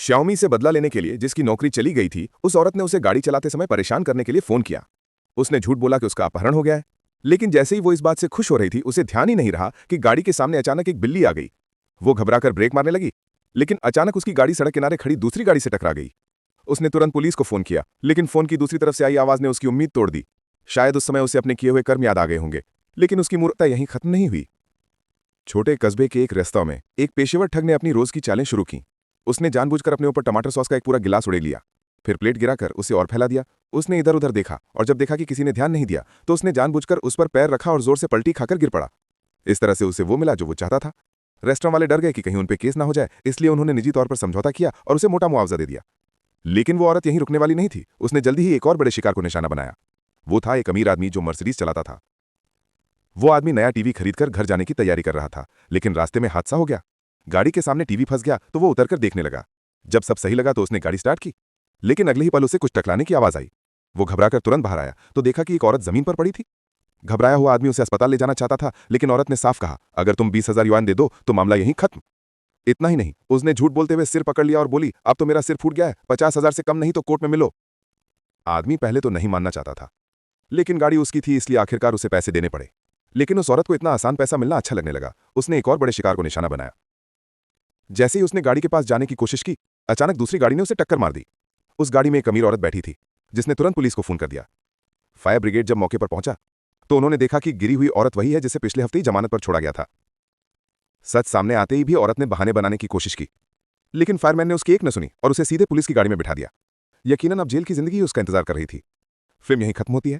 Xiaomi से बदला लेने के लिए जिसकी नौकरी चली गई थी, उस औरत ने उसे गाड़ी चलाते समय परेशान करने के लिए फोन किया। उसने झूठ बोला कि उसका अपहरण हो गया है, लेकिन जैसे ही वो इस बात से खुश हो रही थी, उसे ध्यान ही नहीं रहा कि गाड़ी के सामने अचानक एक बिल्ली आ गई। वो घबराकर ब्रेक मारने लगी, लेकिन अचानक उसकी गाड़ी सड़क किनारे खड़ी दूसरी गाड़ी से टकरा गई। उसने तुरंत पुलिस को फोन किया, लेकिन फोन की दूसरी तरफ से आई आवाज ने उसकी उम्मीद तोड़ दी। शायद उस समय उसे अपने किए हुए कर्म याद आ गए होंगे, लेकिन उसकी मूर्खता यहीं खत्म नहीं हुई। छोटे कस्बे के एक रेस्तरां में एक पेशेवर ठग ने अपनी रोज की चालें शुरू की। उसने जानबूझकर अपने ऊपर टमाटर सॉस का एक पूरा गिलास उड़ेल लिया, फिर प्लेट गिराकर उसे और फैला दिया। उसने इधर उधर देखा, और जब देखा कि किसी ने ध्यान नहीं दिया, तो उसने जानबूझकर उस पर पैर रखा और जोर से पलटी खाकर गिर पड़ा। इस तरह से उसे वो मिला जो वो चाहता था। रेस्टोरेंट वाले डर गए कि कहीं उन पे केस ना हो जाए, इसलिए उन्होंने निजी तौर पर समझौता किया और उसे मोटा मुआवजा दे दिया। लेकिन वो औरत यहीं रुकने वाली नहीं थी। उसने जल्दी ही एक और बड़े शिकार को निशाना बनाया। वो था एक अमीर आदमी जो मर्सिडीज चलाता था। वो आदमी नया टीवी खरीदकर घर जाने की तैयारी कर रहा था, लेकिन रास्ते में हादसा हो गया। गाड़ी के सामने टीवी फंस गया तो वो उतरकर देखने लगा। जब सब सही लगा तो उसने गाड़ी स्टार्ट की, लेकिन अगले ही पल उसे कुछ टकराने की आवाज आई। वो घबराकर तुरंत बाहर आया तो देखा कि एक औरत जमीन पर पड़ी थी। घबराया हुआ आदमी उसे अस्पताल ले जाना चाहता था, लेकिन औरत ने साफ कहा, अगर तुम 20,000 युआन दे दो तो मामला यहीं खत्म। इतना ही नहीं, उसने झूठ बोलते हुए सिर पकड़ लिया और बोली, अब तो मेरा सिर फूट गया है, 50,000 से कम नहीं तो कोर्ट में मिलो। आदमी पहले तो नहीं मानना चाहता था, लेकिन गाड़ी उसकी थी, इसलिए आखिरकार उसे पैसे देने पड़े। लेकिन उस औरत को इतना आसान पैसा मिलना अच्छा लगने लगा। उसने एक और बड़े शिकार को निशाना बनाया। जैसे ही उसने गाड़ी के पास जाने की कोशिश की, अचानक दूसरी गाड़ी ने उसे टक्कर मार दी। उस गाड़ी में एक अमीर औरत बैठी थी, जिसने तुरंत पुलिस को फोन कर दिया। फायर ब्रिगेड जब मौके पर पहुंचा तो उन्होंने देखा कि गिरी हुई औरत वही है जिसे पिछले हफ्ते ही जमानत पर छोड़ा गया था। सच सामने आते ही भी औरत ने बहाने बनाने की कोशिश की, लेकिन फायरमैन ने उसकी एक न सुनी और उसे सीधे पुलिस की गाड़ी में बिठा दिया। यकीनन अब जेल की जिंदगी ही उसका इंतजार कर रही थी। फिल्म यहीं खत्म होती है।